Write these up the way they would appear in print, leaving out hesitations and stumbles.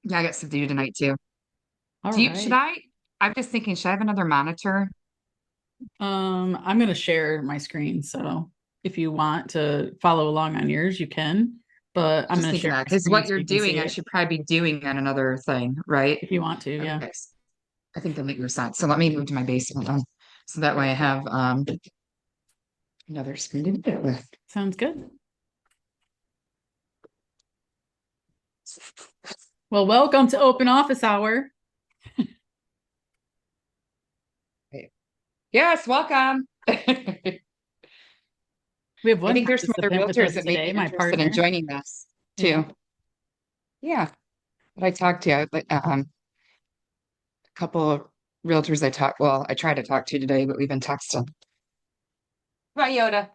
Yeah, I got stuff to do tonight too. All Should right. I? I'm just thinking, should I have another monitor? I'm going to share my screen. So if you want to follow along on yours, you can. But I'm I'm just going to thinking share that my because screen what so you're you can see doing, I it should probably be doing on another thing, right? if you want to. Yeah. Okay. I think that makes more sense. So let me move to my basement then. So that way I have another screen to do it with. Sounds good. Well, welcome to Open Office Hour. Okay. Yes, welcome. I We have one think there's some other participant with realtors us that may today, be my interested in partner. joining this Yeah. too. Yeah. But I talked to a couple of realtors I tried to talk to today, but we've been texting. Bye, Yoda.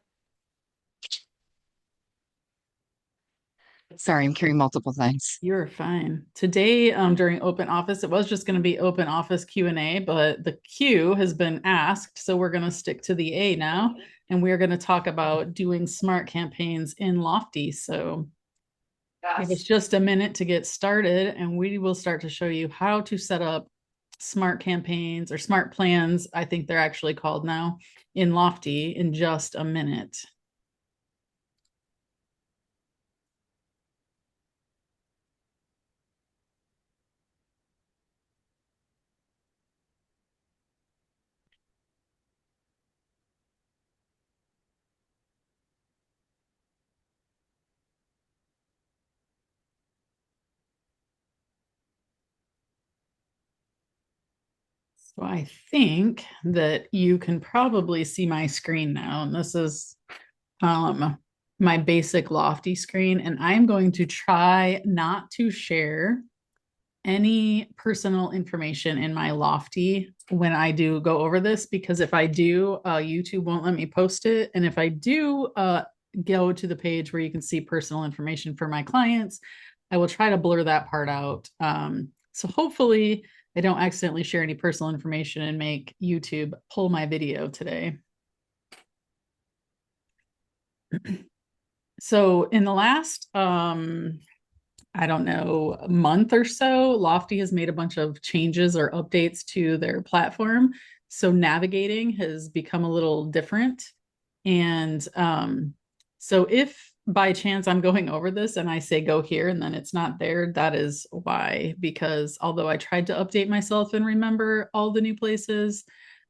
Sorry, I'm carrying multiple things. You're fine. Today, during open office, it was just going to be open office Q&A, but the Q has been asked, so we're going to stick to the A now, and we're going to talk about doing smart campaigns in Lofty. So give us Yes. just a minute to get started, and we will start to show you how to set up smart campaigns or smart plans, I think they're actually called now, in Lofty in just a minute. So I think that you can probably see my screen now. And this is um, my basic Lofty screen. And I'm going to try not to share any personal information in my Lofty when I do go over this, because if I do, YouTube won't let me post it. And if I do go to the page where you can see personal information for my clients, I will try to blur that part out. So hopefully, I don't accidentally share any personal information and make YouTube pull my video today. So in the last I don't know, a month or so, Lofty has made a bunch of changes or updates to their platform. So navigating has become a little different. And so if by chance I'm going over this and I say go here and then it's not there, that is why. Because although I tried to update myself and remember all the new places,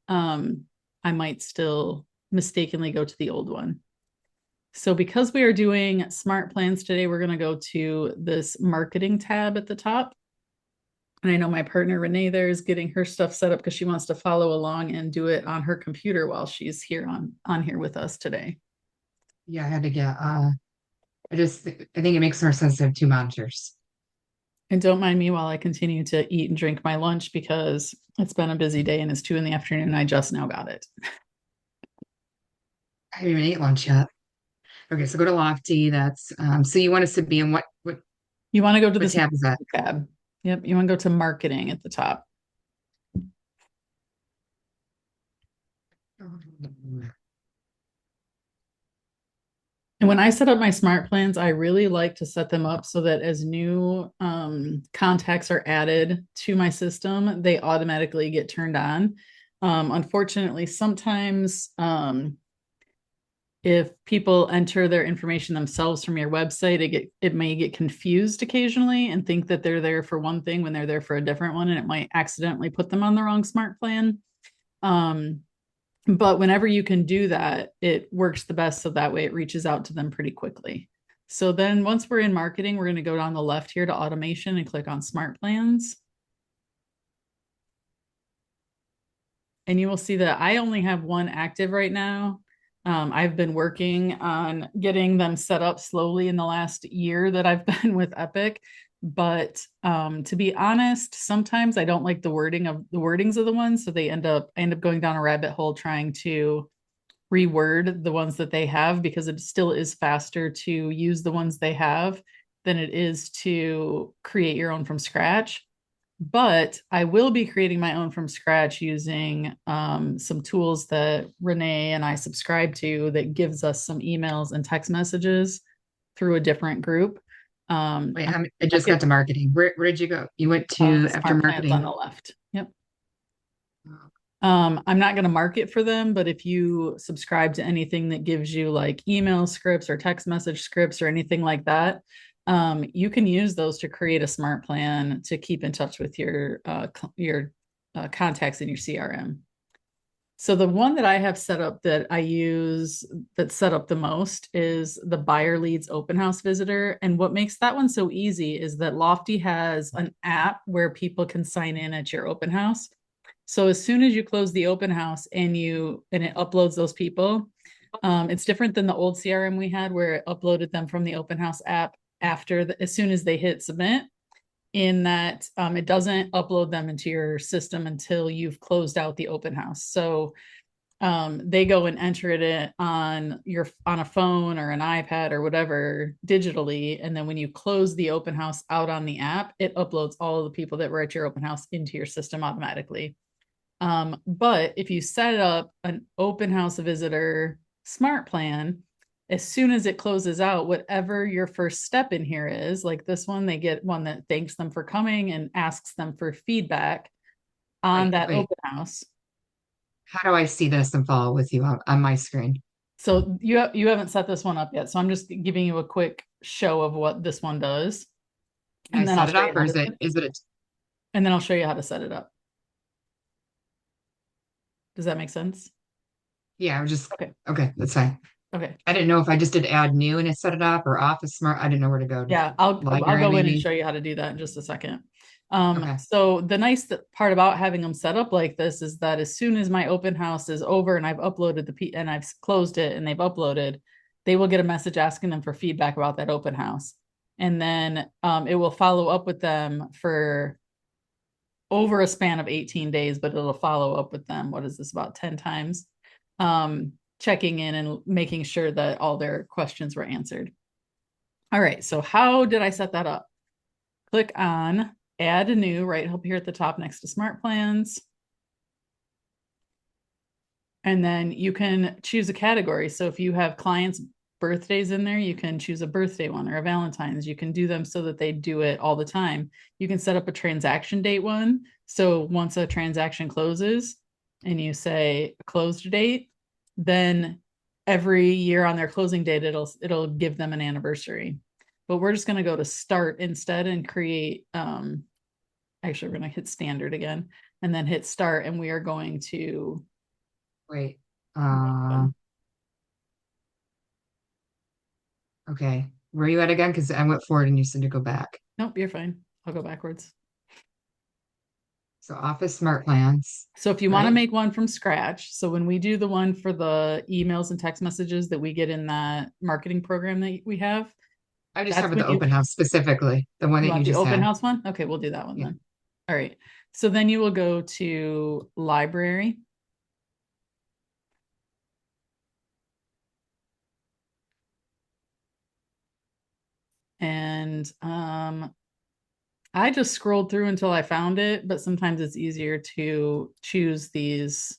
um, I might still mistakenly go to the old one. So because we are doing smart plans today, we're going to go to this marketing tab at the top. And I know my partner Ranae there is getting her stuff set up because she wants to follow along and do it on her computer while she's here on here with us today. Yeah, I had to get I think it makes more sense to have two monitors. And don't mind me while I continue to eat and drink my lunch because it's been a busy day and it's 2 in the afternoon and I just now got it. I haven't even ate lunch yet. Okay, so go to Lofty. That's so you want us to be in You want to go to what this tab is that? tab. Yep. You want to go to marketing at the top. And when I set up my smart plans, I really like to set them up so that as new contacts are added to my system, they automatically get turned on. Unfortunately, sometimes if people enter their information themselves from your website, it may get confused occasionally and think that they're there for one thing when they're there for a different one, and it might accidentally put them on the wrong smart plan. Um, but whenever you can do that, it works the best. So that way it reaches out to them pretty quickly. So then once we're in marketing, we're going to go down the left here to automation and click on smart plans. And you will see that I only have one active right now. I've been working on getting them set up slowly in the last year that I've been with Epic. But to be honest, sometimes I don't like the wordings of the ones, so I end up going down a rabbit hole trying to reword the ones that they have because it still is faster to use the ones they have than it is to create your own from scratch. But I will be creating my own from scratch using some tools that Ranae and I subscribe to that gives us some emails and text messages through a different group. Wait, I just got to marketing. Where did you go? You went to after Smart plans on marketing. the left. Yep. I'm not going to market for them, but if you subscribe to anything that gives you like email scripts or text message scripts or anything like that, you can use those to create a smart plan to keep in touch with your contacts in your CRM. So the one that I have set up that I use that's set up the most is the buyer leads open house visitor. And what makes that one so easy is that Lofty has an app where people can sign in at your open house. So as soon as you close the open house and it uploads those people, it's different than the old CRM we had where it uploaded them from the open house app as soon as they hit submit, in that it doesn't upload them into your system until you've closed out the open house. So they go and enter it on a phone or an iPad or whatever digitally, and then when you close the open house out on the app, it uploads all of the people that were at your open house into your system automatically. But if you set up an open house visitor smart plan, as soon as it closes out, whatever your first step in here is, like this one, they get one that thanks them for coming and asks them for feedback on that Wait. open house. How do I see this and follow with you on my screen? So you haven't set this one up yet. So I'm just giving you a quick show of what this one does. Can I And then I'll set it show you up or how to and then I'll show you how to set it up. Does that make sense? yeah, I'm just Okay. okay, that's fine. Okay. I didn't know if I just did add new and it set it up or office smart. I didn't know where to go. Yeah, I'll Library go in and maybe. show you how to do that in just a second. Okay. So the nice part about having them set up like this is that as soon as my open house is over and I've uploaded and I've closed it and they've uploaded, they will get a message asking them for feedback about that open house. And then it will follow up with them for over a span of 18 days, but it'll follow up with them. What is this, about 10 times? Checking in and making sure that all their questions were answered. All right, so how did I set that up? Click on add a new right up here at the top next to smart plans. And then you can choose a category. So if you have clients' birthdays in there, you can choose a birthday one or a Valentine's. You can do them so that they do it all the time. You can set up a transaction date one. So once a transaction closes and you say closed date, then every year on their closing date, it'll give them an anniversary. But we're just going to go to start instead and create, actually, we're going to hit standard again and then hit start. And we are going to, Wait. Okay. Where are you at again? Because I went forward and you said to go back. nope, you're fine. I'll go backwards. So office smart plans, So if you want to right? make one from scratch, so when we do the one for the emails and text messages that we get in that marketing program that we have, I just that's have when the open house specifically, the one you that you want the just open had. house one. Okay, we'll do that one Yeah. then. All right. So then you will go to library. And I just scrolled through until I found it, but sometimes it's easier to choose these,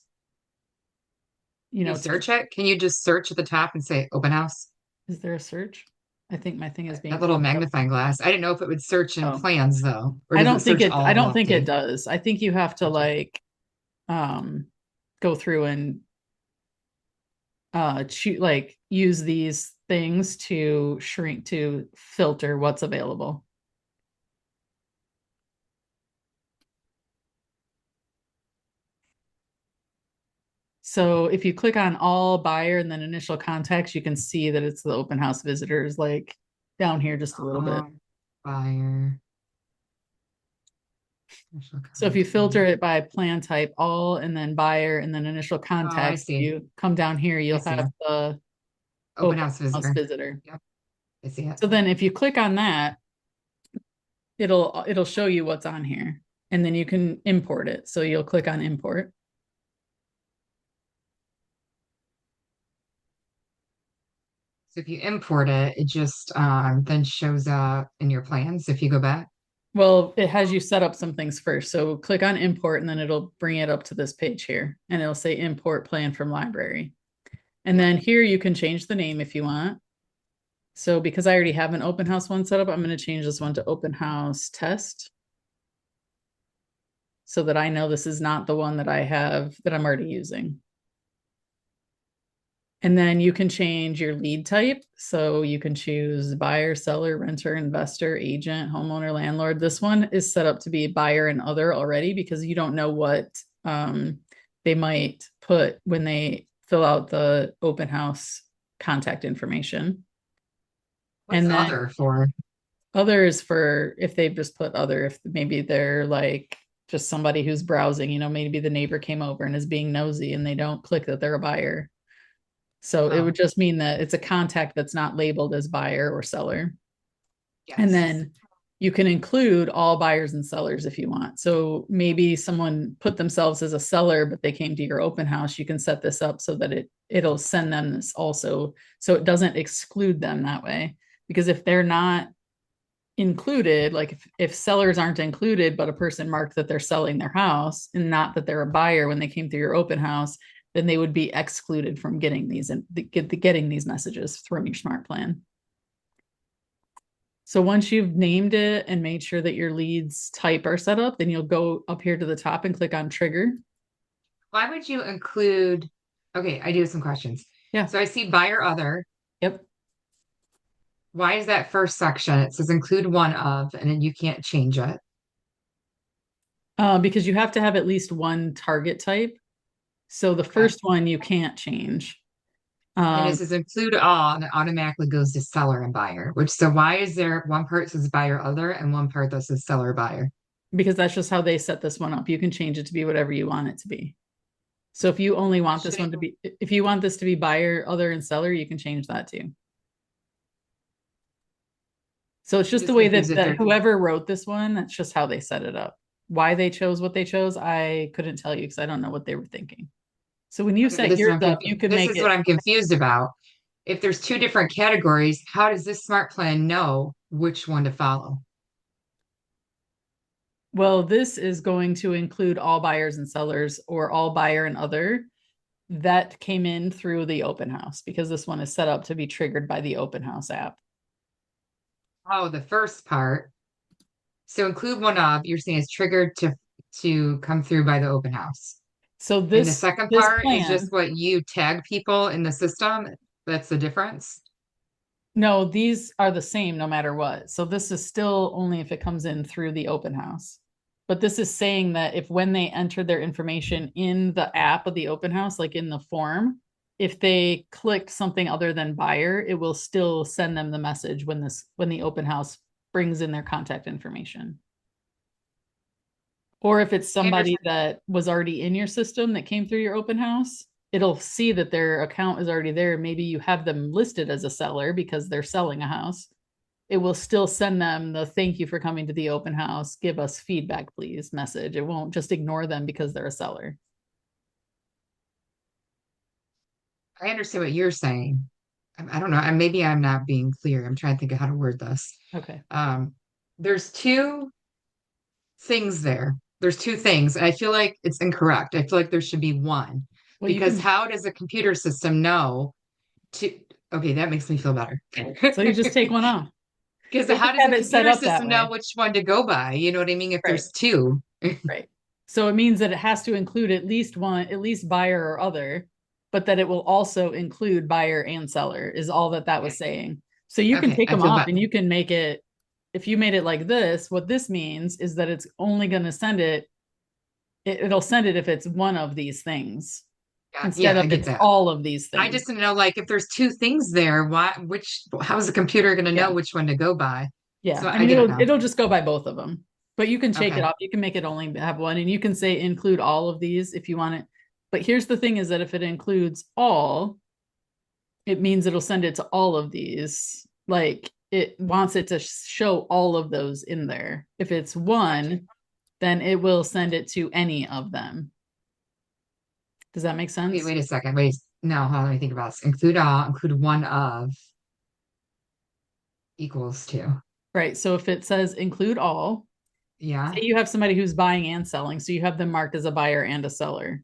Can you search it? Can you just search at the top and say open house? is there a search? I think my thing is being That little fucked up. magnifying glass. I didn't know if it would search in Oh, plans though, or does it search I all of don't think it Lofty? does. I think you have to Gotcha. like um go through and use these things to shrink to filter what's available. So if you click on all buyer and then initial contacts, you can see that it's the open house visitors like down here just a little bit. Buyer. Initial So if you filter contact. it by plan type, all and then buyer and then initial Oh, I contacts, see. you come down here, I you'll see have it. the Open open house house visitor. visitor. Yep, I see it. So then if you click on that, it'll show you what's on here and then you can import it. So you'll click on import. So if you import it, it just then shows up in your plans if you go back. Well, it has you set up some things first. So click on import and then it'll bring it up to this page here and it'll say import plan from library. And Yep. then here you can change the name if you want. So because I already have an open house one set up, I'm going to change this one to open house test so that I know this is not the one that I have that I'm already using. And then you can change your lead type. So you can choose buyer, seller, renter, investor, agent, homeowner, landlord. This one is set up to be buyer and other already because you don't know what they might put when they fill out the open house contact information. What's And then other for? other is for if they've just put other, if maybe they're like just somebody who's browsing, maybe the neighbor came over and is being nosy and they don't click that they're a buyer. So it Oh, would just mean that it's a contact that's not labeled as buyer or seller. And yes. then you can include all buyers and sellers if you want. So maybe someone put themselves as a seller, but they came to your open house. You can set this up so that it'll send them this also. So it doesn't exclude them that way. Because if they're not included, like if sellers aren't included, but a person marked that they're selling their house and not that they're a buyer when they came through your open house, then they would be excluded from getting these and getting these messages from your smart plan. So once you've named it and made sure that your leads type are set up, then you'll go up here to the top and click on trigger. Why would you include? Okay, I do have some questions. Yeah. So I see buyer other. Yep. Why is that first section? It says include one of, and then you can't change it. Because you have to have at least one target type. So the Okay. first one you can't change. And it Um, says include all, and it automatically goes to seller and buyer, which so why is there one part says buyer other and one part that says seller buyer? because that's just how they set this one up. You can change it to be whatever you want it to be. So if you only want this Shouldn't, one to be, if you want this to be buyer, other, and seller, you can change that too. So it's I'm just the just way confused that if they're whoever wrote this one, that's just how they set it up. Why they chose what they chose, I couldn't tell you because I don't know what they were thinking. So when you okay, but set yours up, you can this make is what it. I'm confused about. If there's two different categories, how does this smart plan know which one to follow? Well, this is going to include all buyers and sellers or all buyer and other that came in through the open house because this one is set up to be triggered by the open house app. Oh, the first part. So include one of, you're saying is triggered to come through by the open house. So And the this second this part is just plan, what you tag people in the system. That's the difference. no, these are the same no matter what. So this is still only if it comes in through the open house. But this is saying that if when they enter their information in the app of the open house, like in the form, if they click something other than buyer, it will still send them the message when the open house brings in their contact information. Or if it's I somebody understand. that was already in your system that came through your open house, it'll see that their account is already there. Maybe you have them listed as a seller because they're selling a house. It will still send them the thank you for coming to the open house. Give us feedback, please message. It won't just ignore them because they're a seller. I understand what you're saying. I don't know. Maybe I'm not being clear. I'm trying to think of how to word this. Okay. Um, there's two things there. There's two things. And I feel like it's incorrect. I feel like there should be one Well, you because can, how does a computer system know to, okay, that makes me feel better. so you just take one off. Because They how just does a have it set computer up that system know way. which one to go by? You know what I mean? If Right. there's two. Right. So it means that it has to include at least one, at least buyer or other, but that it will also include buyer and seller is all that that was Okay, saying. So you can okay, take I them feel off better. and you can make it, if you made it like this, what this means is that it's only going to send it, it'll send it if it's one of these things Yeah, instead yeah, of I get it's that. all of these I things. just didn't know, like, if there's two things there, how is the computer going to know Yeah. which one to go by? Yeah. So I I mean, get it now. it'll just go by both of them, but you can shake it Okay. off. You can make it only have one and you can say include all of these if you want it. But here's the thing is that if it includes all, it means it'll send it to all of these. Like it wants it to show all of those in there. If it's Gotcha. one, then it will send it to any of them. Does that make Okay, sense? wait a second. Wait. No, hold on, let me think about this. Include all, include one of equals two. Right. So if it says include all, say Yeah. you have somebody who's buying and selling, so you have them marked as a buyer and a seller.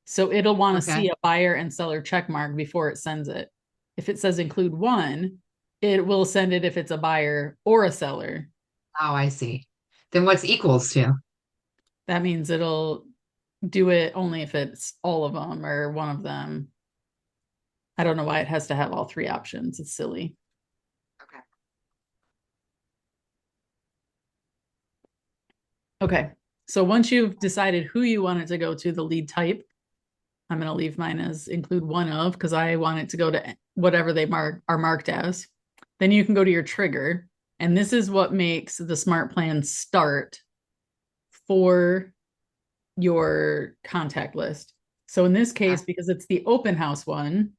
So it'll want to Okay. see a buyer and seller check mark before it sends it. If it says include one, it will send it if it's a buyer or a seller. Oh, I see. Then what's equals to? That means it'll do it only if it's all of them or one of them. I don't know why it has to have all three options. It's silly. Okay. Okay. So once you've decided who you want it to go to, the lead type, I'm going to leave mine as include one of because I want it to go to whatever they are marked as. Then you can go to your trigger. And this is what makes the smart plan start for your contact list. So in this Okay. case, because it's the open house one,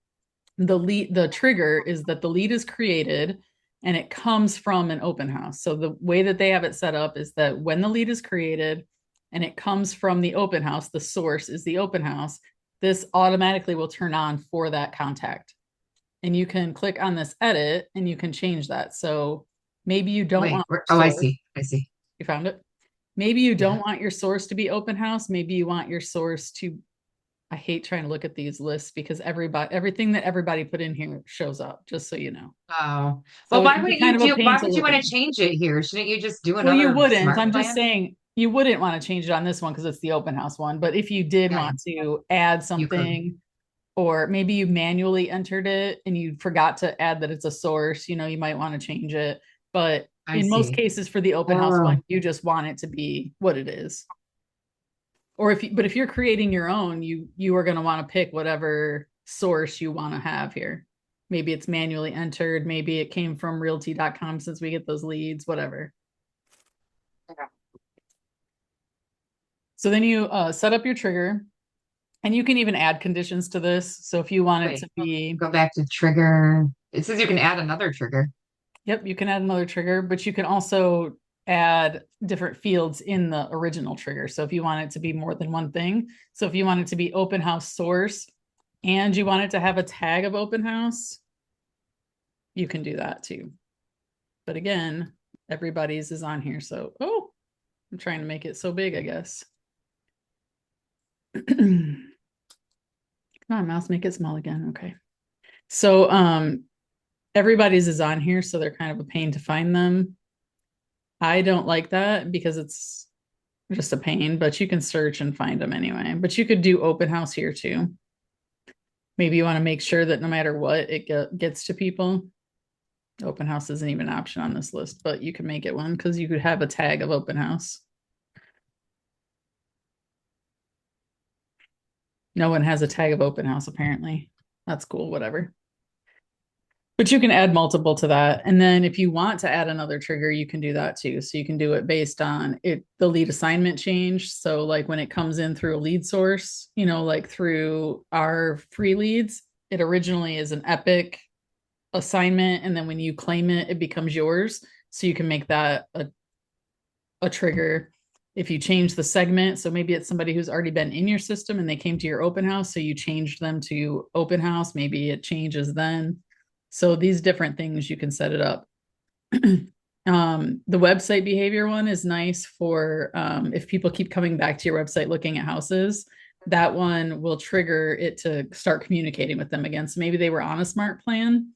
the trigger is that the lead is created and it comes from an open house. So the way that they have it set up is that when the lead is created and it comes from the open house, the source is the open house, this automatically will turn on for that contact. And you can click on this edit and you can change that. So maybe you don't Wait, want your oh, I source. see. I see. You found it? Maybe you Yeah. don't want your source to be open house. Maybe you want your source to, I hate trying to look at these lists because everything that everybody put in here shows up, just so you know. Oh, well, So it why can be wouldn't kind you of a do, pain why to would you look want at. to change it here? Shouldn't you just do Well, you another wouldn't. smart I'm just plan? saying you wouldn't want to change it on this one because it's the open house one. But if you did Yeah, want to add you could. something, or maybe you manually entered it and you forgot to add that it's a source, you might want to change it. But I in most see. cases for the open house Oh, one, you just want it to be what it is. Or if you're creating your own, you are going to want to pick whatever source you want to have here. Maybe it's manually entered, maybe it came from realty.com since we get those leads, whatever. okay. So then you set up your trigger and you can even add conditions to this. So if you want it Wait, to be, go back to trigger. It says you can add another trigger. yep, you can add another trigger, but you can also add different fields in the original trigger. So if you want it to be more than one thing, so if you want it to be open house source and you want it to have a tag of open house, you can do that too. But again, everybody's is on here. So, oh, I'm trying to make it so big, I guess. Come on, mouse, make it small again. Okay. So, everybody's is on here, so they're kind of a pain to find them. I don't like that because it's just a pain, but you can search and find them anyway. But you could do open house here too. Maybe you want to make sure that no matter what, it gets to people. Open house isn't even an option on this list, but you can make it one because you could have a tag of open house. No one has a tag of open house, apparently. That's cool, whatever. But you can add multiple to that. And then if you want to add another trigger, you can do that too. So you can do it based on the lead assignment change. So like when it comes in through a lead source, like through our free leads, it originally is an Epic assignment. And then when you claim it, it becomes yours. So you can make that a trigger if you change the segment. So maybe it's somebody who's already been in your system and they came to your open house. So you changed them to open house. Maybe it changes then. So these different things you can set it up. The website behavior one is nice for if people keep coming back to your website looking at houses, that one will trigger it to start communicating with them again. So maybe they were on a smart plan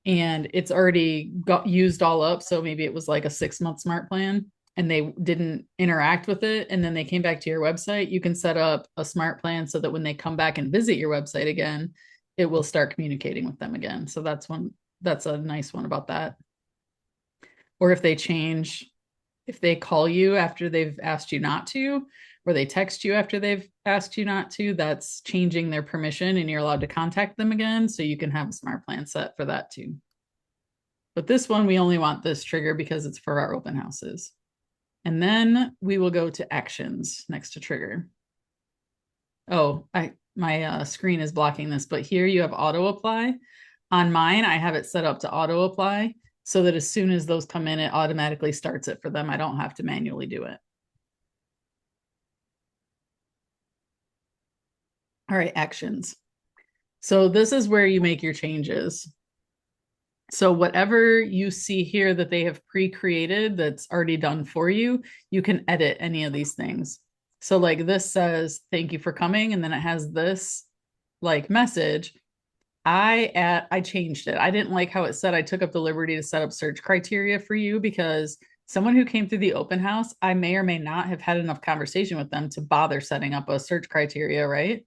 and it's already got used all up. So maybe it was like a 6-month smart plan and they didn't interact with it. And then they came back to your website. You can set up a smart plan so that when they come back and visit your website again, it will start communicating with them again. So that's a nice one about that. Or if they call you after they've asked you not to, or they text you after they've asked you not to, that's changing their permission and you're allowed to contact them again. So you can have a smart plan set for that too. But this one, we only want this trigger because it's for our open houses. And then we will go to actions next to trigger. Oh, my screen is blocking this, but here you have auto apply. On mine, I have it set up to auto apply so that as soon as those come in, it automatically starts it for them. I don't have to manually do it. All right, actions. So this is where you make your changes. So whatever you see here that they have pre-created that's already done for you, you can edit any of these things. So like this says, thank you for coming. And then it has this like message. I changed it. I didn't like how it said I took up the liberty to set up search criteria for you because someone who came through the open house, I may or may not have had enough conversation with them to bother setting up a search criteria, right?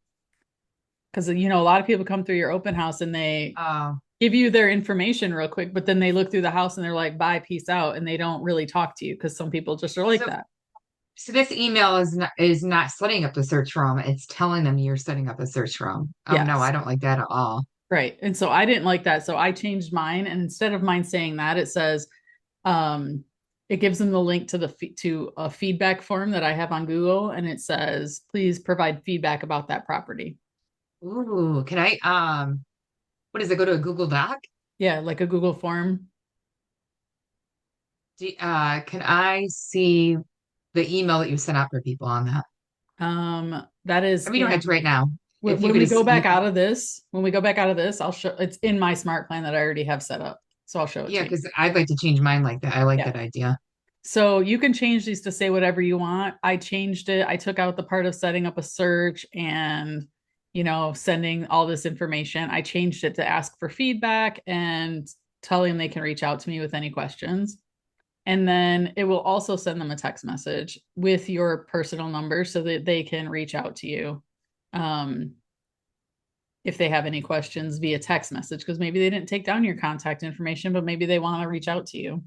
Because a lot of people come through your open house and they Oh, give you their information real quick, but then they look through the house and they're like, bye, peace out, and they don't really talk to you because some people just are like so that. so this email is not setting up the search room. It's telling them you're setting up a search room. Oh no, I Yes. don't like that at all. Right. And so I didn't like that. So I changed mine. And instead of mine saying that, it says, um, it gives them the link to to a feedback form that I have on Google. And it says, please provide feedback about that property. Ooh, can I what does it go to a Google Doc? Yeah, like a Google form. Can I see the email that you sent out for people on that? That is I mean, you don't have to right now. If you when could we go just, back out of this, I'll show it's in my smart plan that I already have set up. So I'll show it yeah, to you. because I'd like to change mine like that. I like Yeah. that idea. So you can change these to say whatever you want. I changed it. I took out the part of setting up a search and, sending all this information. I changed it to ask for feedback and telling them they can reach out to me with any questions. And then it will also send them a text message with your personal number so that they can reach out to you um, if they have any questions via text message, because maybe they didn't take down your contact information, but maybe they want to reach out to you.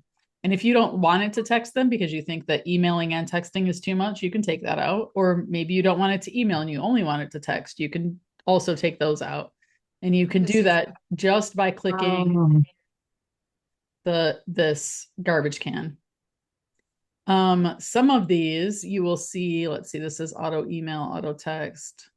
And if you don't want it to text them because you think that emailing and texting is too much, you can take that out. Or maybe you don't want it to email and you only want it to text. You can also take those out. And you can This do is that just by clicking um this garbage can. Some of these you will see, let's see, this is auto email, auto text.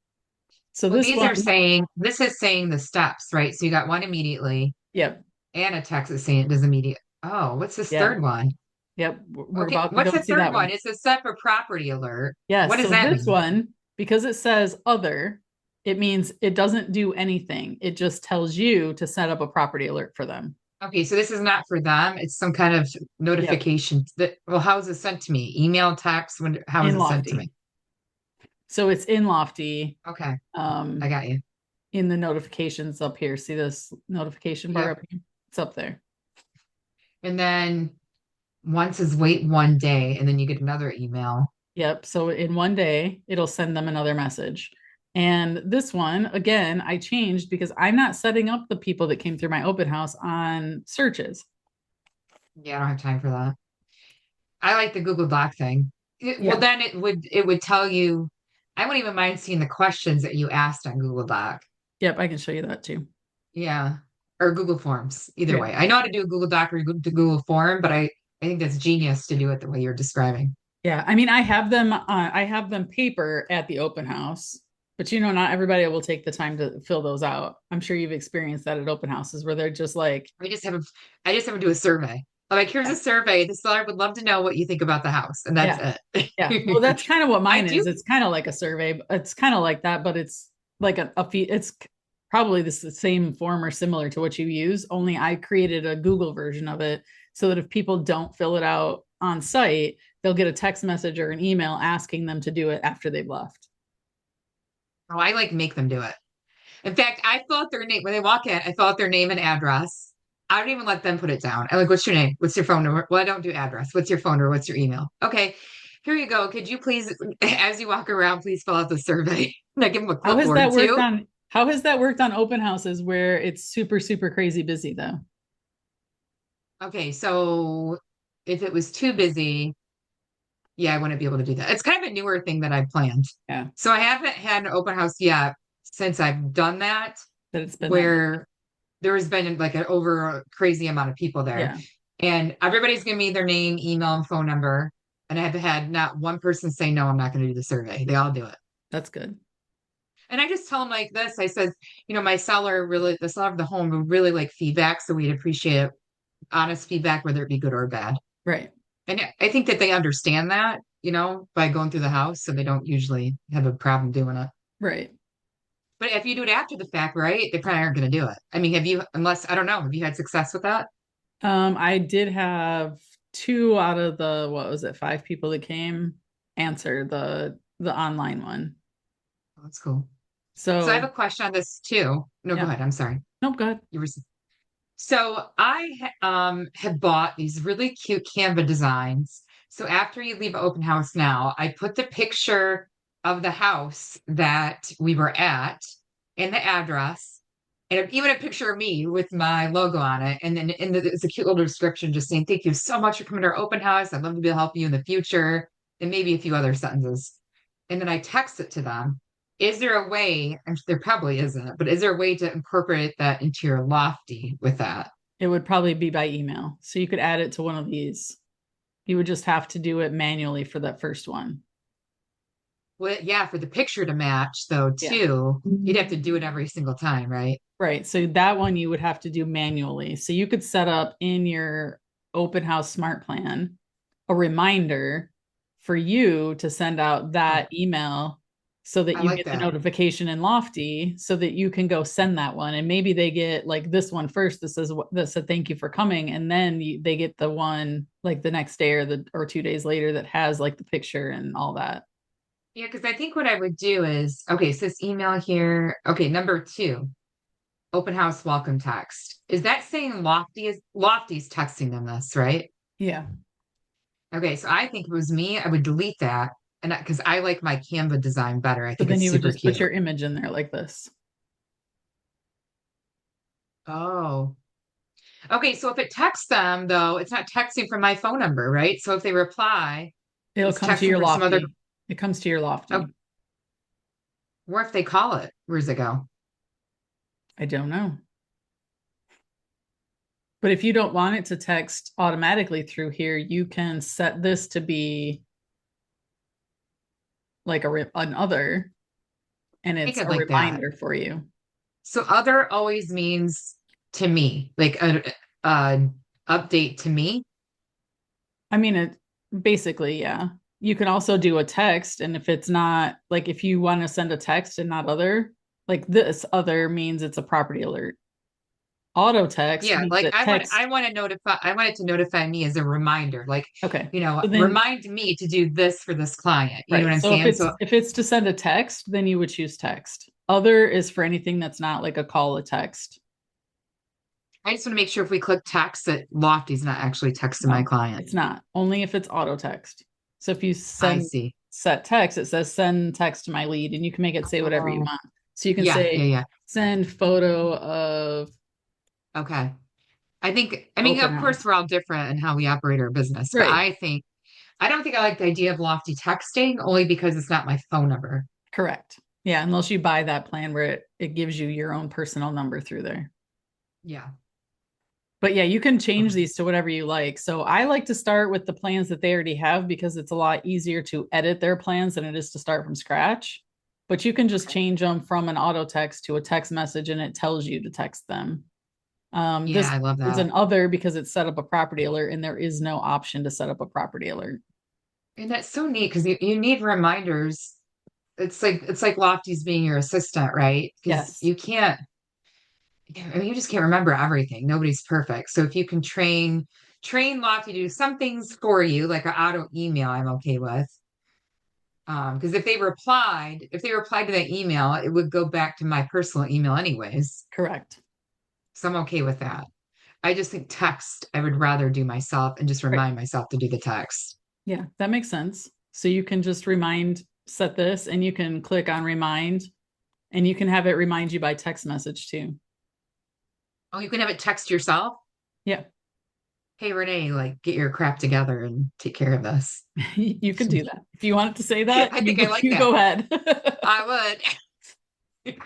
So well, this these are one, saying this is saying the steps, right? So you got one immediately yep, and a text is saying it does immediate. Oh, what's this yeah, third one? yep. We're Okay, about to what's go the see third that one? one. It's a set for property alert. What Yes. does So that this mean? one, because it says other, it means it doesn't do anything. It just tells you to set up a property alert for them. Okay, so this is not for them. It's some kind of Yep. notification that, well, how is it sent to me? Email, text, how is In it sent to me? Lofty. So it's in Lofty, Okay, I um, got you. in the notifications up here. See this notification bar Yep. up here? It's up there. And then one says wait 1 day, and then you get another email. Yep. So in one day, it'll send them another message. And this one, again, I changed because I'm not setting up the people that came through my open house on searches. Yeah, I don't have time for that. I like the Google Doc thing. Well, Yeah. then it would tell you. I wouldn't even mind seeing the questions that you asked on Google Doc. Yep. I can show you that too. Yeah, or Google Forms. Either Yeah. way, I know how to do a Google Doc or the Google Form, but I think that's genius to do it the way you're describing. Yeah, I mean, I have them paper at the open house, but not everybody will take the time to fill those out. I'm sure you've experienced that at open houses where they're just like, I just have a, I just have to do a survey. I'm like, here's a survey. The seller would love to know what you think about the house, and that's yeah, yeah. Well, it. that's kind of what I mine do. is. It's kind of like a survey. It's kind of like that, but it's like a fee. It's probably the same form or similar to what you use. Only I created a Google version of it so that if people don't fill it out on site, they'll get a text message or an email asking them to do it after they've left. Oh, I like make them do it. In fact, I fill out their name when they walk in. I fill out their name and address. I don't even let them put it down. I like, what's your name? What's your phone number? Well, I don't do address. What's your phone number? What's your email? Okay, here you go. Could you please, as you walk around, please fill out the survey? And I give them a How has clipboard that worked too. on how has that worked on open houses where it's super, super crazy busy though? Okay, so if it was too busy, yeah, I wouldn't be able to do that. It's kind of a newer thing that I planned. Yeah, So I haven't had an open house yet since I've done that, that it's been that busy. where there has been like an over a crazy amount of people there. Yeah, And everybody's giving me their name, email, and phone number. And I have had not one person say, no, I'm not going to do the survey. They all do it. that's good. And I just tell them like this. I said, my seller really, the seller of the home would really like feedback. So we'd appreciate honest feedback, whether it be good or bad. Right. And I think that they understand that, by going through the house. So they don't usually have a problem doing it. Right. But if you do it after the fact, right, they probably aren't going to do it. I mean, unless, I don't know, have you had success with that? I did have two out of the what was it, five people that came answer the online one. Oh, that's cool. So I have So a question on this too. No, go yeah, ahead. I'm sorry. nope, good. You were so had bought these really cute Canva designs. So after you leave open house now, I put the picture of the house that we were at and the address, and even a picture of me with my logo on it. And then it's a cute little description just saying, "Thank you so much for coming to our open house. I'd love to be able to help you in the future," and maybe a few other sentences. And then I text it to them. Is there a way, and there probably isn't, but is there a way to incorporate that into your Lofty with that? It would probably be by email. So you could add it to one of these. You would just have to do it manually for that first one. Well, yeah, for the picture to match though, Yeah. too, you'd have to do it every single time, right? Right. So that one you would have to do manually. So you could set up in your open house smart plan a reminder for you to send out Oh, that email so that I you like get the that. notification in Lofty so that you can go send that one. And maybe they get like this one first that says that said thank you for coming. And then they get the one like the next day or 2 days later that has like the picture and all that. Yeah, because I think what I would do is, okay, so this email here. Okay, number two, open house welcome text. Is that saying Lofty's texting them this, right? Yeah. Okay, so I think if it was me, I would delete that. And because I like my Canva design better. I So think then it's you would super just put cute. your image in there like this. Oh. Okay, so if it texts them though, it's not texting from my phone number, right? So if they reply, It'll it's come to texting your from some other. Lofty. It comes to your Oh, Lofty. where if they call it, where does it go? I don't know. But if you don't want it to text automatically through here, you can set this to be like an other, and I think it's I'd a like that. reminder for you. So other always means to me, like a update to me. I mean, it basically, yeah. You can also do a text, and if it's not like if you want to send a text and not other, like this other means it's a property alert. Auto text Yeah, means like that I text. want to notify, I want it to notify me as a reminder, like, Okay. So then, remind me to do this for this client. You know what right. I'm So if saying? it's So if it's to send a text, then you would choose text. Other is for anything that's not like a call a text. I just want to make sure if we click text that Lofty's not actually texting my No, client. it's not. Only if it's auto text. So if you I send see. set text, it says send text to my lead, and you can make it say whatever you Oh, want. So you can yeah, yeah, say yeah. send photo of Okay. I mean, open of course, house. we're all different in how we operate our business, but Right. I don't think I like the idea of Lofty texting only because it's not my phone number. Correct. Yeah, unless you buy that plan where it gives you your own personal number through there. Yeah. But yeah, you can change Okay. these to whatever you like. So I like to start with the plans that they already have because it's a lot easier to edit their plans than it is to start from scratch. But you can just Okay. change them from an auto text to a text message and it tells you to text them. Yeah, This I love is that. an other because it's set up a property alert and there is no option to set up a property alert. And that's so neat because you need reminders. It's like Lofty's being your assistant, right? Because Yes, you can't, I mean, you just can't remember everything. Nobody's perfect. So if you can train Lofty to do some things for you, like an auto email, I'm okay with. Because if they replied to that email, it would go back to my personal email anyways. correct. So I'm okay with that. I just think text, I would rather do myself and just Right. remind myself to do the text. Yeah, that makes sense. So you can just set this, and you can click on remind, and you can have it remind you by text message too. Oh, you can have it text yourself. Yeah, Hey, Renee, like get your crap together and take care of this. you can do that. If you want it to say that, I think I like you that. go ahead. I would.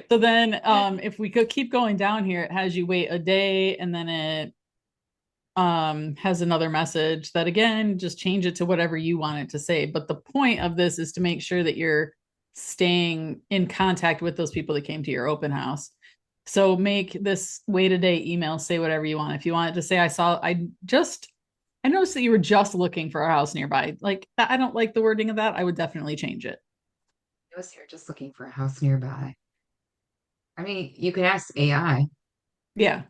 So then if we could keep going down here, it has you wait a day and then it has another message that again just change it to whatever you want it to say. But the point of this is to make sure that you're staying in contact with those people that came to your open house. So make this wait a day email say whatever you want. If you want it to say I noticed that you were just looking for a house nearby. Like I don't like the wording of that. I would definitely change it. I was here just looking for a house nearby. I mean, you can ask AI. Yeah.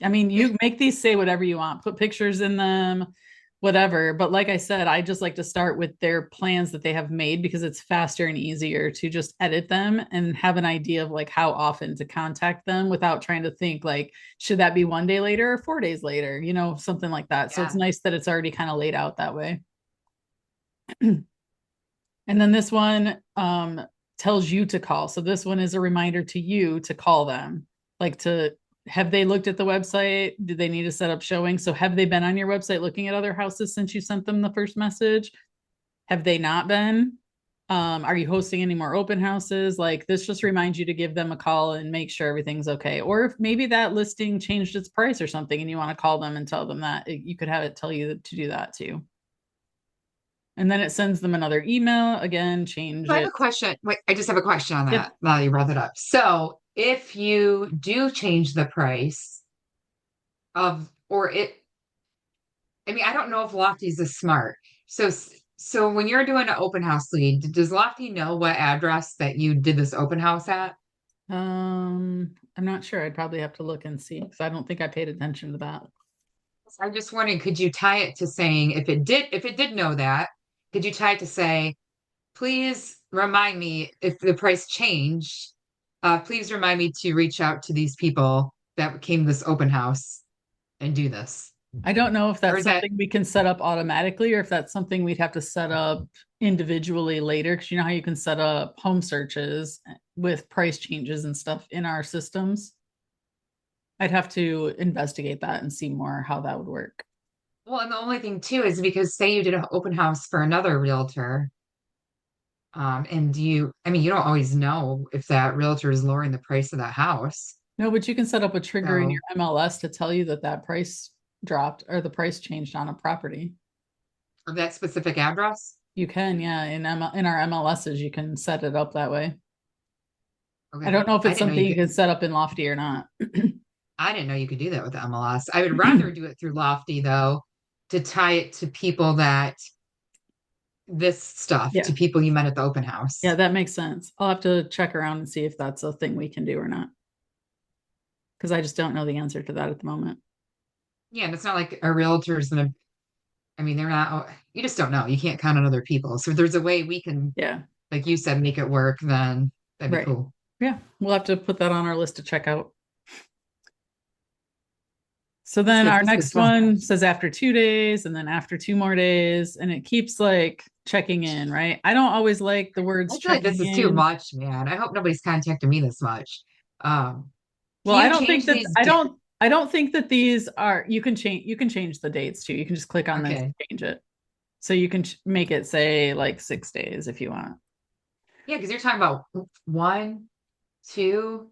I mean, you make these say whatever you want. Put pictures in them, whatever. But like I said, I just like to start with their plans that they have made because it's faster and easier to just edit them and have an idea of like how often to contact them without trying to think like, should that be 1 day later or 4 days later, something like that. So it's Yeah. nice that it's already kind of laid out that way. And then this one tells you to call. So this one is a reminder to you to call them, like to have they looked at the website? Do they need to set up showing? So have they been on your website looking at other houses since you sent them the first message? Have they not been? Are you hosting any more open houses? Like this just reminds you to give them a call and make sure everything's okay. Or if maybe that listing changed its price or something and you want to call them and tell them that, you could have it tell you to do that too. And then it sends them another email. Again, change So I have a it. question. Wait, I just have a question on Yep. that now you brought that up. So if you do change the price of, or it, I mean, I don't know if Lofty's is smart. So, so when you're doing an open house lead, does Lofty know what address that you did this open house at? I'm not sure. I'd probably have to look and see because I don't think I paid attention to that. I'm just wondering, could you tie it to saying if it did know that, could you tie it to say, please remind me if the price changed, please remind me to reach out to these people that came to this open house and do this. I don't know if Or that's is that something we can set up automatically or if that's something we'd have to set up individually later. Because you know how you can set up home searches with price changes and stuff in our systems. I'd have to investigate that and see more how that would work. well, and the only thing too is because say you did an open house for another realtor, and I mean, you don't always know if that realtor is lowering the price of that house. No, but you can set up a trigger in your So, MLS to tell you that that price dropped or the price changed on a property. of that specific address. You can, yeah, in our MLSs, you can set it up that way. I Okay. don't know if I it's didn't know something you you could, can set up in Lofty or not. I didn't know you could do that with the MLS. I would rather do it through Lofty though, to tie it to people that this stuff Yeah. to people you met at the open Yeah, house. that makes sense. I'll have to check around and see if that's a thing we can do or not, because I just don't know the answer to that at the moment. Yeah, and it's not like a realtor's gonna, I mean, they're not, you just don't know. You can't count on other people. So if there's a way we can, Yeah, like you said, make it work, then that'd be right. cool. Yeah, we'll have to put that on our list to check out. So That's then good. our That's good next stuff. one says after 2 days and then after 2 more days, and it keeps like checking in, right? I don't always like the words I feel like this checking is too in. much, man. I hope nobody's contacted me this much. Um, Well, can you change these? I don't think that these are you can change the dates too. You can just click on this Okay. and change it. So you can make it say like 6 days if you want. Yeah, because you're talking about one, two,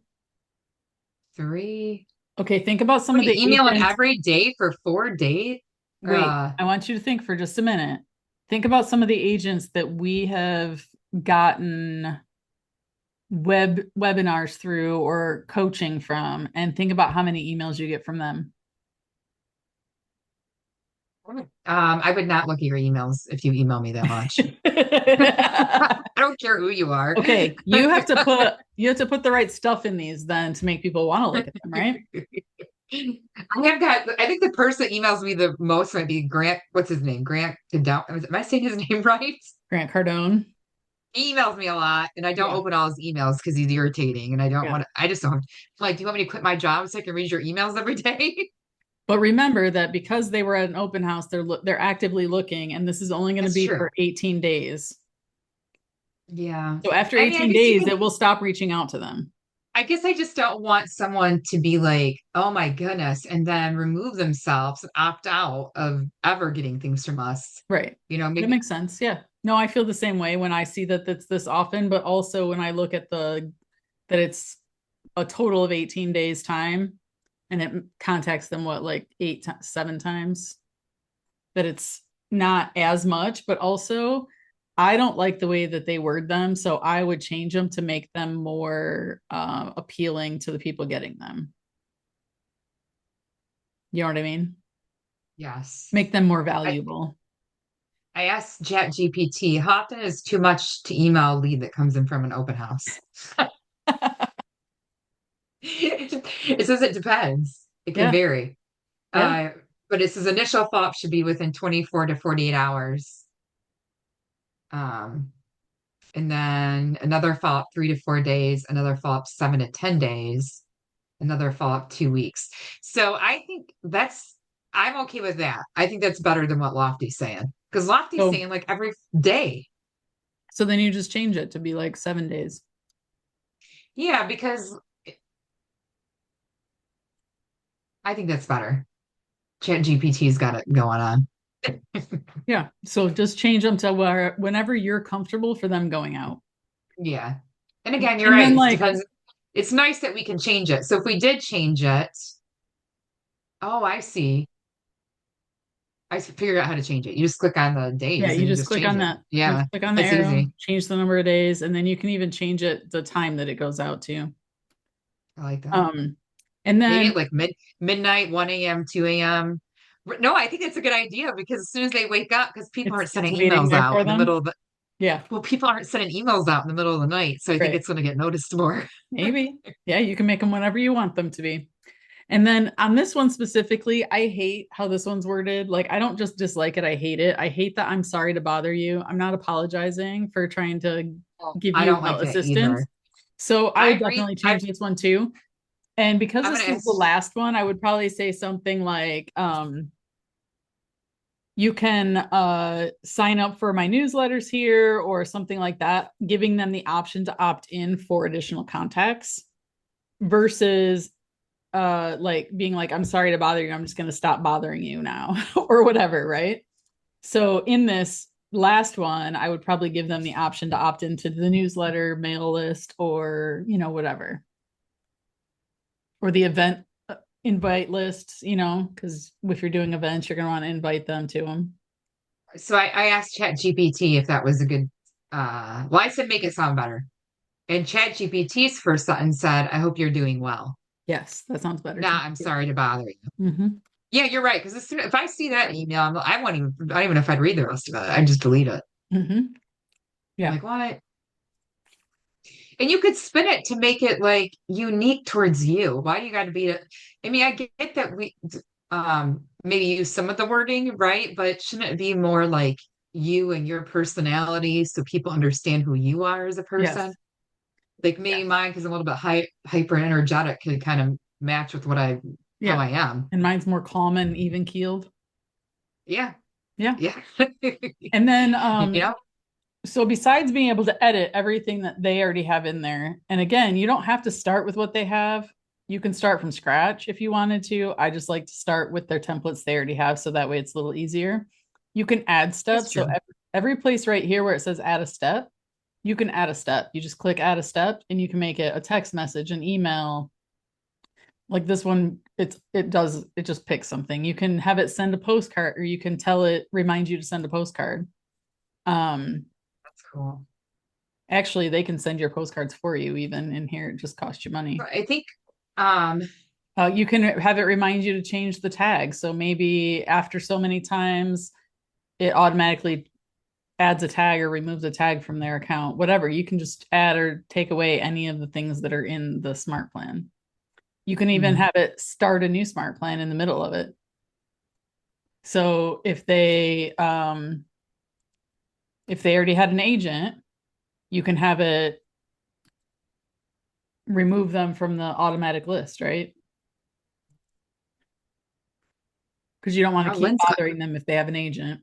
three. Okay, think about some What of are you the emailing agents. every day for 4 days? Wait, I want you to think for just a minute. Think about some of the agents that we have gotten webinars through or coaching from, and think about how many emails you get from them. I would not look at your emails if you email me that much. I don't care who you are. Okay, you have to put the right stuff in these then to make people want to look at them, right? I think the person that emails me the most might be Grant. What's his name? Grant Cadell. Am I saying his name right? Grant Cardone. He emails me a lot, and I don't Yeah. open all his emails because he's irritating, and I don't Yeah. want to. I just don't. Like, do you want me to quit my job so I can read your emails every day? But remember that because they were at an open house, they're actively looking, and this is only going to That's be true. for 18 days. Yeah. So after I mean, I 18 guess you days, can. it will stop reaching out to them. I guess I just don't want someone to be like, oh my goodness, and then remove themselves and opt out of ever getting things from us. Right. That Maybe makes sense. Yeah. No, I feel the same way when I see that it's this often, but also when I look at the that it's a total of 18 days time and it contacts them what like 7 times, that it's not as much, but also I don't like the way that they word them, so I would change them to make them more appealing to the people getting them. You know what I mean? yes. Make them more I, valuable. I asked ChatGPT, how often is too much to email a lead that comes in from an open house? It says it depends. It can Yeah, vary. yeah. Uh, but it says initial follow-up should be within 24 to 48 hours. Um, and then another follow-up 3 to 4 days, another follow-up 7 to 10 days, another follow-up 2 weeks. So I think I'm okay with that. I think that's better than what Lofty's saying. Because Lofty's So saying like every day. so then you just change it to be like 7 days. Yeah, because I think that's better. Chat GPT's got it going on. Yeah. So just change them to where whenever you're comfortable for them going out. Yeah. And again, you're And then right. It like, depends. It's nice that we can change it. So if we did change it, oh, I see. I figured out how to change it. You just click on the yeah, days you and you just just click change on it. that. You Yeah, just click on the that's arrow, easy. change the number of days, and then you can even change it the time that it goes out to. I like that. Um, and Maybe then at like midnight, 1 a.m., 2 a.m. No, I think it's a good idea because as soon as they wake up, because people aren't it's sending waiting emails there out for in the middle them. of the, Yeah, well, people aren't sending emails out in the middle of the night. So I think right. it's going to get noticed more. Maybe. Yeah, you can make them whenever you want them to be. And then on this one specifically, I hate how this one's worded. Like, I don't just dislike it, I hate it. I hate that I'm sorry to bother you. I'm not apologizing for trying to give I you don't like that assistance. either. So I I would agree. definitely change this one too. And because I'm this going to is the ask. last one, I would probably say something like, you can sign up for my newsletters here or something like that, giving them the option to opt in for additional contacts versus like being like, I'm sorry to bother you, I'm just going to stop bothering you now or whatever, right? So in this last one, I would probably give them the option to opt into the newsletter, mail list, or whatever, or the event invite lists, because if you're doing events, you're going to want to invite them to them. So I asked Chat GPT if that was a good, well, I said make it sound better. And Chat GPT's first sentence said, I hope you're doing well. Yes, that sounds better to Nah, me I'm too. sorry to bother you. Mm-hmm. Yeah, you're right. Because as soon if I see that email, I won't even, I don't even know if I'd read the rest of it. I just delete it. Mm-hmm. I'm Yeah. like, what? And you could spin it to make it like unique towards you. Why do you got to be? I mean, I get that we maybe use some of the wording, right? But shouldn't it be more like you and your personality so people understand who you are as a person? Yes. Like maybe Yes. mine, because I'm a little bit hyper energetic, could kind of match with how Yeah. I am. And mine's more calm and even keeled. Yeah, Yeah. yeah. And then You know, so besides being able to edit everything that they already have in there, and again, you don't have to start with what they have. You can start from scratch if you wanted to. I just like to start with their templates they already have so that way it's a little easier. You can add that's steps. So true. every place right here where it says add a step, you can add a step. You just click add a step and you can make it a text message, an email. Like this one, it just picks something. You can have it send a postcard or you can tell it remind you to send a postcard. Um, That's cool. Actually, they can send your postcards for you even in here. It just costs you money. I think um You can have it remind you to change the tag. So maybe after so many times, it automatically adds a tag or removes a tag from their account. Whatever. You can just add or take away any of the things that are in the smart plan. You can even hmm. have it start a new smart plan in the middle of it. So if they already had an agent, you can have it remove them from the automatic list, right? Because you don't want Oh, to keep Lynn's got bothering them if they have an agent.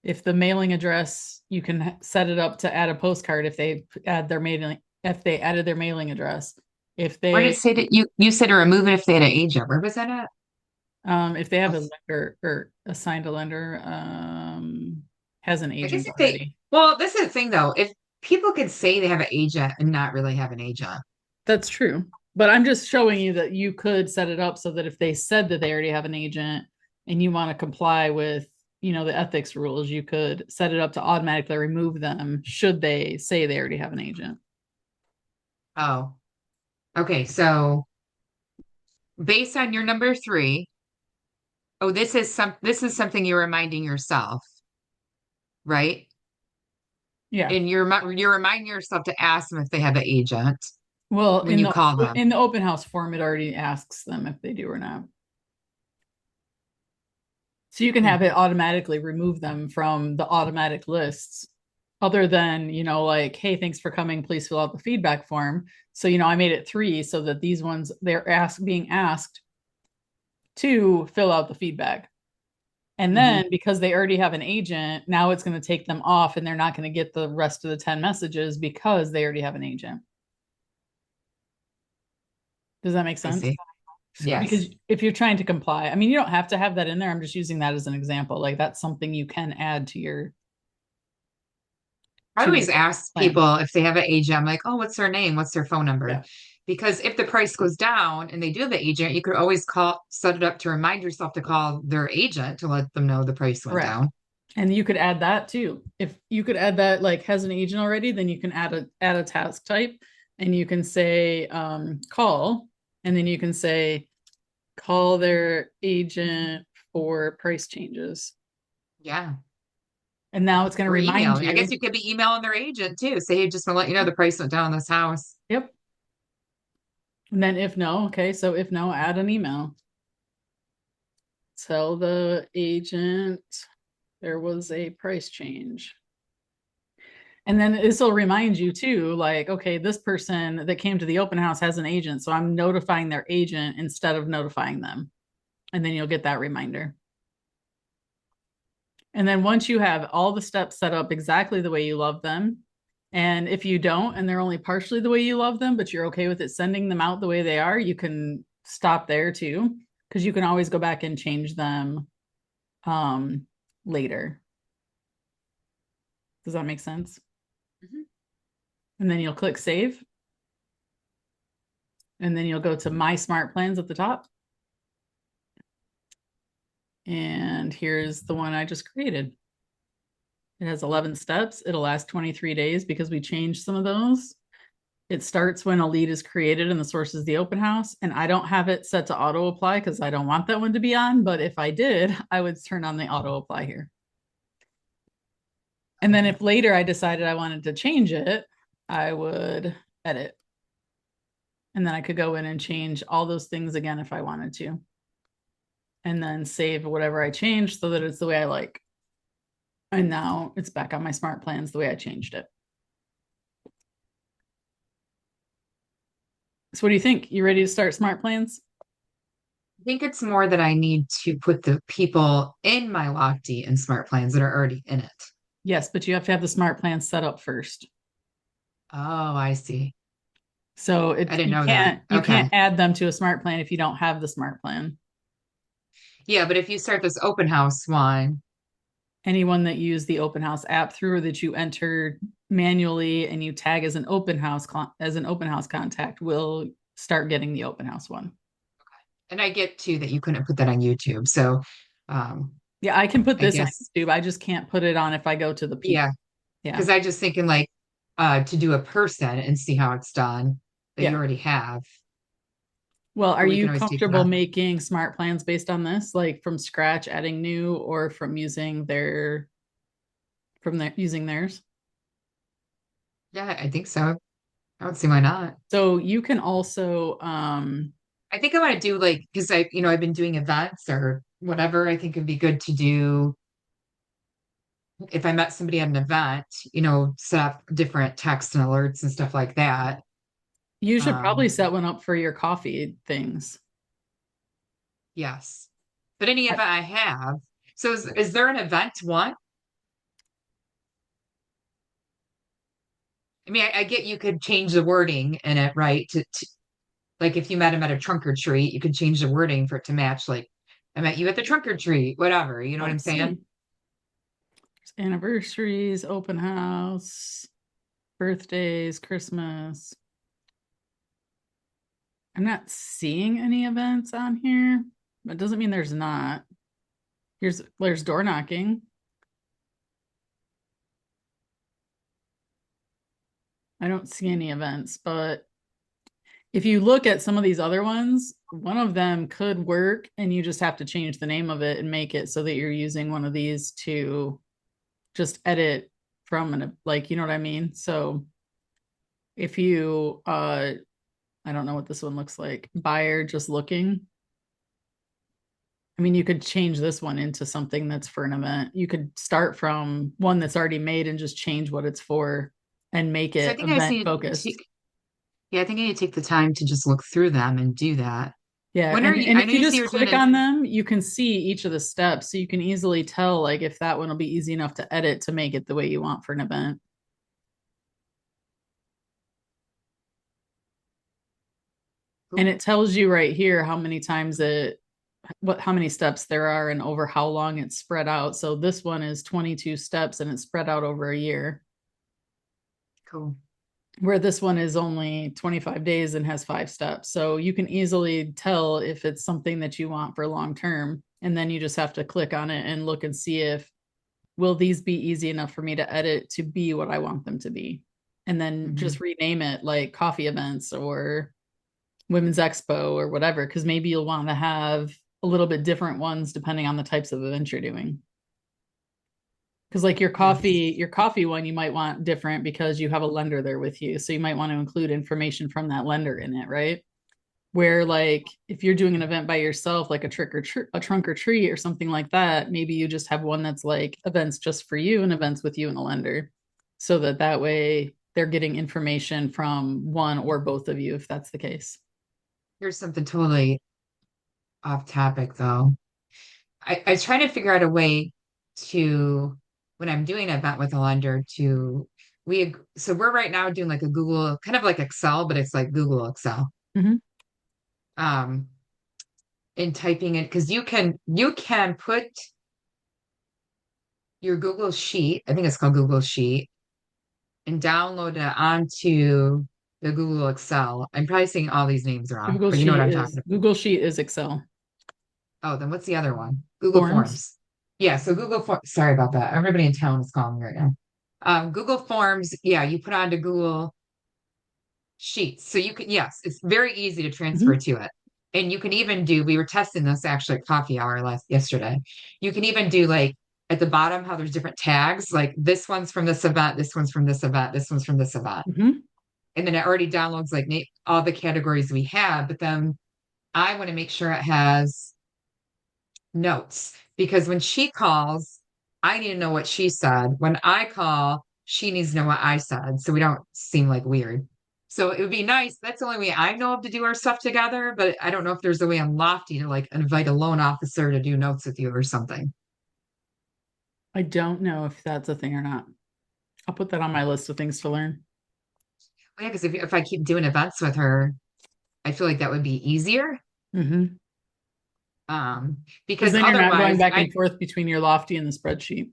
If the mailing address, you can set it up to add a postcard if they added their mailing address. If Where did they it say that you said to remove it if they had an agent? Where was that at? if they have Oh, a lender or assigned a lender, has an I guess agent if they, already. well, this is the thing though. If people could say they have an agent and not really have an agent. That's true. But I'm just showing you that you could set it up so that if they said that they already have an agent and you want to comply with, the ethics rules, you could set it up to automatically remove them should they say they already have an agent. Oh, okay. So based on your number three, oh, this is something you're reminding yourself, right? Yeah. And you're reminding yourself to ask them if they have an agent Well, when you call them. in the open house form, it already asks them if they do or not. So you can Hmm. have it automatically remove them from the automatic lists, other than, like, hey, thanks for coming. Please fill out the feedback form. So, I made it 3 so that these ones, they're being asked to fill out the feedback. And Hmm. then because they already have an agent, now it's going to take them off and they're not going to get the rest of the 10 messages because they already have an agent. Does that make I sense? see. Yes. Because if you're trying to comply, I mean, you don't have to have that in there. I'm just using that as an example. Like that's something you can add to your I always ask plan. people if they have an agent, I'm like, oh, what's their name? What's their phone number? Yeah. Because if the price goes down and they do have an agent, you could always set it up to remind yourself to call their agent to let them know the price went Correct. down. And you could add that too. If you could add that like has an agent already, then you can add a task type and you can say call, and then you can say call their agent for price changes. Yeah. And now it's going to Or remind email. I guess you. you could be emailing their agent too. Say, hey, just want to let you know the price went down on this house. Yep. And then if no, okay, so if no, add an email. Tell the agent there was a price change. And then this will remind you too, like, okay, this person that came to the open house has an agent. So I'm notifying their agent instead of notifying them. And then you'll get that reminder. And then once you have all the steps set up exactly the way you love them, and if you don't, and they're only partially the way you love them, but you're okay with it sending them out the way they are, you can stop there too, because you can always go back and change them later. Does that make sense? Mhm. And then you'll click save, and then you'll go to My Smart Plans at the top. And here's the one I just created. It has 11 steps. It'll last 23 days because we changed some of those. It starts when a lead is created and the source is the open house. And I don't have it set to auto apply because I don't want that one to be on. But if I did, I would turn on the auto apply here. And then if later I decided I wanted to change it, I would edit. And then I could go in and change all those things again if I wanted to. And then save whatever I changed so that it's the way I like. And now it's back on my smart plans the way I changed it. So what do you think? You ready to start smart plans? I think it's more that I need to put the people in my Lofty and Smart Plans that are already in it. Yes, but you have to have the smart plan set up first. Oh, I see. So I it didn't you know that. can't Okay. add them to a smart plan if you don't have the smart plan. Yeah, but if you start this open house one, Anyone that used the open house app through or that you enter manually and you tag as an open house contact will start getting the open house one. and I get too that you couldn't put that on YouTube. So, um, Yeah, I can put I this on guess, YouTube. I just can't put it on if I go to the people. yeah, Yeah. because I just thinking like to do a person and see how it's done that you Yeah. already have, Well, are or we you can always take that comfortable off. making smart plans based on this, like from scratch, adding new, or from their using theirs? Yeah, I think so. I don't see why not. So you can also I think I want to do like because I've been doing events or whatever. I think it'd be good to do if I met somebody at an event, set up different text and alerts and stuff like that. you should probably Um, set one up for your coffee things. yes. But any I- event I have, so is there an event one? I mean, I get you could change the wording in it, right? Like if you met him at a trunk or treat, you could change the wording for it to match, like, I met you at the trunk or treat, whatever. You know what I'm Let's saying? see. Anniversaries, open house, birthdays, Christmas. I'm not seeing any events on here. That doesn't mean there's not. There's door knocking. I don't see any events, but if you look at some of these other ones, one of them could work and you just have to change the name of it and make it so that you're using one of these to just edit from like, you know what I mean? So if you I don't know what this one looks like. Buyer just looking. I mean, you could change this one into something that's for an event. You could start from one that's already made and just change what it's for and make So I it think I just event need to focused. take, yeah, I think I need to take the time to just look through them and do that. Yeah, When are you, and I if know you you say just you're doing click it. on them, you can see each of the steps, so you can easily tell like if that one will be easy enough to edit to make it the way you want for an event. And Cool. it tells you right here how many times it what how many steps there are and over how long it's spread out. So this one is 22 steps and it's spread out over a year, Cool. where this one is only 25 days and has 5 steps. So you can easily tell if it's something that you want for long term. And then you just have to click on it and look and see if will these be easy enough for me to edit to be what I want them to be. And then Hmm. just rename it like coffee events or women's expo or whatever, because maybe you'll want to have a little bit different ones depending on the types of events you're doing. Because like Yes. your coffee one, you might want different because you have a lender there with you. So you might want to include information from that lender in it, right? Where like if you're doing an event by yourself, like a trunk or treat or something like that, maybe you just have one that's like events just for you and events with you and the lender, so that that way they're getting information from one or both of you if that's the case. Here's something totally off topic though. I try to figure out a way to, when I'm doing an event with a lender, to, so we're right now doing like a Google, kind of like Excel, but it's like Google Excel. Mm-hmm. Um, in typing it, because you can put your Google Sheet, I think it's called Google Sheet, and download it onto the Google Excel. I'm probably saying all these names wrong, but you know what I'm talking about. Google Sheet is Excel. Oh, then what's the other one? Google Forms. Forms. Yeah, so Google Forms. Sorry about that. Everybody in town is calling me right now. Google Forms, yeah, you put onto Google Sheets. So you can, yes, it's very easy to transfer Mm-hmm. to it. And you can even do, we were testing this actually at coffee hour yesterday. You can even do like at the bottom how there's different tags, like this one's from this event, this one's from this event, this one's from this event. Mm-hmm. And then it already downloads like all the categories we have, but then I want to make sure it has notes because when she calls, I need to know what she said. When I call, she needs to know what I said so we don't seem like weird. So it would be nice. That's the only way I know of to do our stuff together, but I don't know if there's a way on Lofty to like invite a loan officer to do notes with you or something. I don't know if that's a thing or not. I'll put that on my list of things to learn. Well, yeah, because if I keep doing events with her, I feel like that would be easier. Mm-hmm. Um, Because because then you're not going otherwise, back and forth between your Lofty and the spreadsheet.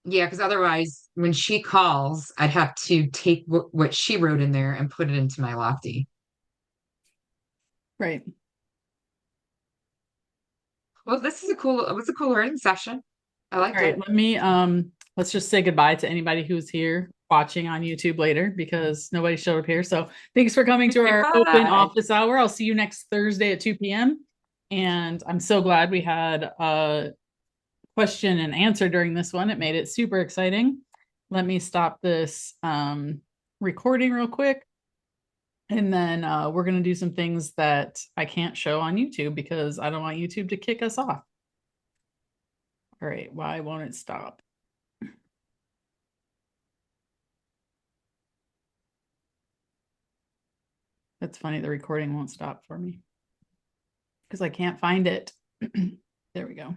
yeah, because otherwise, when she calls, I'd have to take what she wrote in there and put it into my Lofty. Right. Well, it was a cool learning session. I All liked right. it. Let's just say goodbye to anybody who's here watching on YouTube later because nobody showed up here. So thanks for coming to our open Goodbye. office hour. I'll see you next Thursday at 2 p.m. And I'm so glad we had a question and answer during this one. It made it super exciting. Let me stop this recording real quick. And then we're going to do some things that I can't show on YouTube because I don't want YouTube to kick us off. All right. Why won't it stop? That's funny. The recording won't stop for me because I can't find it. There we go.